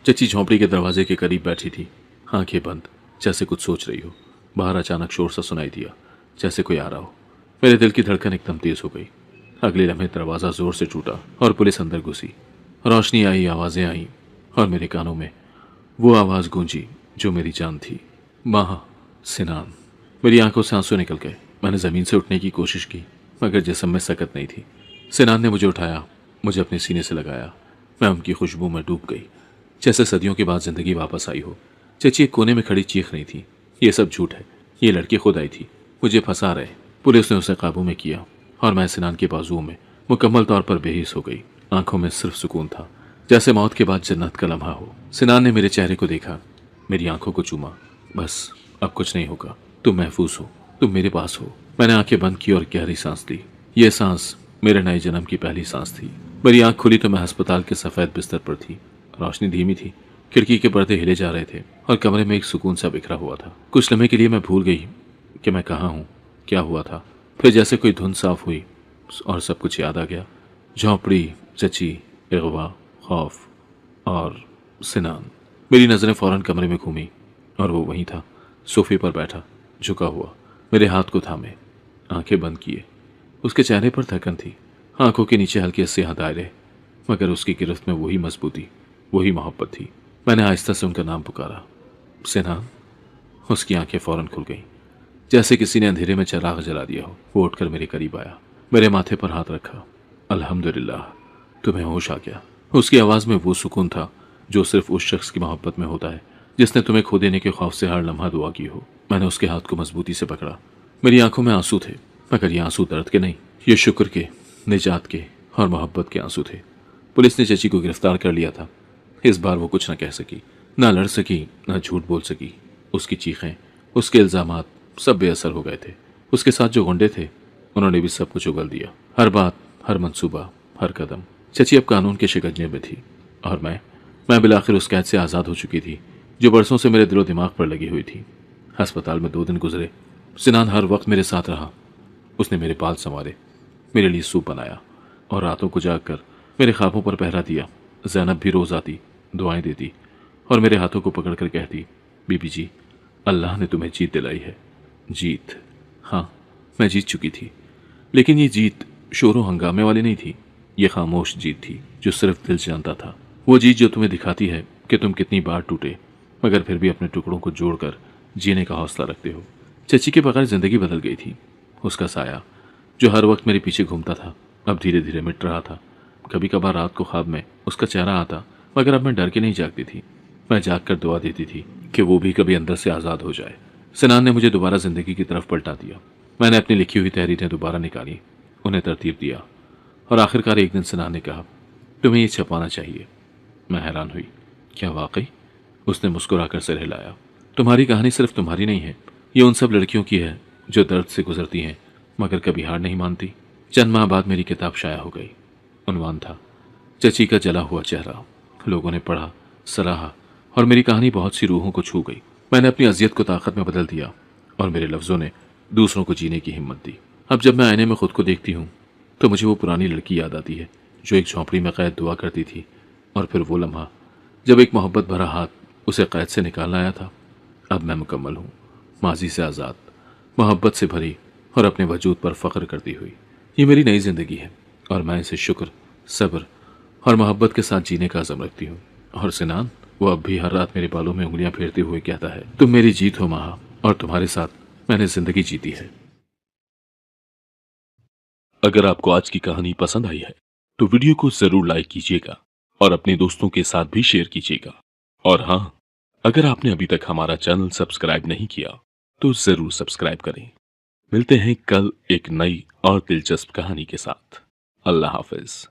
चची झोंपड़ी के दरवाजे के करीब बैठी थी, आंखें बंद, जैसे कुछ सोच रही हो। बाहर अचानक शोर सा सुनाई दिया, जैसे कोई आ रहा हो। मेरे दिल की धड़कन एकदम तेज हो गई। अगले लम्हे दरवाज़ा जोर से टूटा और पुलिस अंदर घुसी। रोशनी आई, आवाज़ें आईं और मेरे कानों में वो आवाज़ गूंजी जो मेरी जान थी, माँ, सिनान। मेरी आंखों से आंसू निकल गए। मैंने ज़मीन से उठने की कोशिश की, मगर जिस्म में सकत नहीं थी। सिनान ने मुझे उठाया, मुझे अपने सीने से लगाया। मैं उनकी खुशबू में डूब गई, जैसे सदियों के बाद ज़िंदगी वापस आई हो। चची एक कोने में खड़ी चीख रही थी, ये सब झूठ है, ये लड़की खुद आई थी, मुझे फंसा रहे। पुलिस ने उसे काबू में किया और मैं सिनान के बाजुओं में मुकम्मल तौर पर बेहिस हो गई। आंखों में सिर्फ सुकून था, जैसे मौत के बाद जन्नत का लम्हा हो। सिनान ने मेरे चेहरे को देखा, मेरी आंखों को चूमा। बस, अब कुछ नहीं होगा, तुम महफूज हो, तुम मेरे पास हो। मैंने आंखें बंद की और गहरी सांस ली। ये सांस मेरे नए जन्म की पहली सांस थी। मेरी आंख खुली तो मैं अस्पताल के सफ़ेद बिस्तर पर थी। रोशनी धीमी थी, खिड़की के पर्दे हिले जा रहे थे और कमरे में एक सुकून सा बिखरा हुआ था। कुछ लम्हे के लिए मैं भूल गई कि मैं कहाँ हूँ, क्या हुआ था। फिर जैसे कोई धुंध साफ हुई और सब कुछ याद आ गया। झोंपड़ी, चची, अगवा, खौफ और सिनान। मेरी नज़रें फ़ौरन कमरे में घूमी और वो वहीं था, सोफे पर बैठा, झुका हुआ, मेरे हाथ को थामे, आंखें बंद किए। उसके चेहरे पर थकन थी, आंखों के नीचे हल्के स्याह दायरे, मगर उसकी गिरफ्त में वही मजबूती, वही मोहब्बत थी। मैंने आहिस्ता से उनका नाम पुकारा, सिनान। उसकी आंखें फ़ौरन खुल गईं, जैसे किसी ने अंधेरे में चिराग जला दिया हो। वो उठकर मेरे करीब आया, मेरे माथे पर हाथ रखा। अल्हम्दुलिल्लाह, तुम्हें होश आ गया। उसकी आवाज़ में वो सुकून था जो सिर्फ उस शख्स की मोहब्बत में होता है जिसने तुम्हें खो देने के खौफ से हर लम्हा दुआ की हो। मैंने उसके हाथ को मजबूती से पकड़ा। मेरी आंखों में आंसू थे, मगर ये आंसू दर्द के नहीं, ये शुक्र के, निजात के और मोहब्बत के आंसू थे। पुलिस ने चची को गिरफ्तार कर लिया था। इस बार वो कुछ न कह सकी, ना लड़ सकी, ना झूठ बोल सकी। उसकी चीखें, उसके इल्ज़ामात सब बेअसर हो गए थे। उसके साथ जो गुंडे थे, उन्होंने भी सब कुछ उगल दिया। हर बात, हर मंसूबा, हर कदम। चची अब कानून के शिकंजे में थी और मैं बिलाखिर उस कैद से आज़ाद हो चुकी थी जो बरसों से मेरे दिलो दिमाग पर लगी हुई थी। अस्पताल में 2 दिन गुजरे। सिनान हर वक्त मेरे साथ रहा। उसने मेरे बाल संवारे, मेरे लिए सूप बनाया और रातों को जागकर मेरे ख्वाबों पर पहरा दिया। ज़ैनब भी रोज़ आती, दुआएं देती और मेरे हाथों को पकड़कर कहती, बीबी जी, अल्लाह ने तुम्हें जीत दिलाई है। जीत? हाँ, मैं जीत चुकी थी, लेकिन ये जीत शोरों हंगामे वाली नहीं थी। ये खामोश जीत थी जो सिर्फ दिल जानता था। वो जीत जो तुम्हें दिखाती है कि तुम कितनी बार टूटे मगर फिर भी अपने टुकड़ों को जोड़कर जीने का हौसला रखते हो। चची के बगैर जिंदगी बदल गई थी। उसका साया जो हर वक्त मेरे पीछे घूमता था अब धीरे धीरे मिट रहा था। कभी कभार रात को ख्वाब में उसका चेहरा आता, मगर अब मैं डर के नहीं जागती थी। मैं जाग कर दुआ देती थी कि वो भी कभी अंदर से आज़ाद हो जाए। सिनान ने मुझे दोबारा जिंदगी की तरफ पलटा दिया। मैंने अपनी लिखी हुई तहरीरें दोबारा निकाली, उन्हें तरतीब दिया और आखिरकार एक दिन सिनान ने कहा, तुम्हें ये छपाना चाहिए। मैं हैरान हुई। क्या वाकई? उसने मुस्कुराकर सिर हिलाया। तुम्हारी कहानी सिर्फ तुम्हारी नहीं है, ये उन सब लड़कियों की है जो दर्द से गुजरती हैं मगर कभी हार नहीं मानती। चंद माह बाद मेरी किताब शाया हो गई। उन्वान था चची का जला हुआ चेहरा। लोगों ने पढ़ा, सराहा और मेरी कहानी बहुत सी रूहों को छू गई। मैंने अपनी अजियत को ताकत में बदल दिया और मेरे लफ्ज़ों ने दूसरों को जीने की हिम्मत दी। अब जब मैं आईने में खुद को देखती हूँ तो मुझे वो पुरानी लड़की याद आती है जो एक झोंपड़ी में कैद दुआ करती थी, और फिर वो लम्हा जब एक मोहब्बत भरा हाथ उसे कैद से निकाल आया था। अब मैं मुकम्मल हूँ, माजी से आज़ाद, मोहब्बत से भरी और अपने वजूद पर फ़ख्र करती हुई। ये मेरी नई ज़िंदगी है और मैं इसे शुक्र, सब्र और मोहब्बत के साथ जीने का अज़म रखती हूँ। और सिनान, वो अब भी हर रात मेरे बालों में उंगलियां फेरते हुए कहता है, तुम मेरी जीत हो महा, और तुम्हारे साथ मैंने ज़िंदगी जीती है। अगर आपको आज की कहानी पसंद आई है तो वीडियो को जरूर लाइक कीजिएगा और अपने दोस्तों के साथ भी शेयर कीजिएगा। और हाँ, अगर आपने अभी तक हमारा चैनल सब्सक्राइब नहीं किया तो जरूर सब्सक्राइब करें। मिलते हैं कल एक नई और दिलचस्प कहानी के साथ। अल्लाह हाफिज।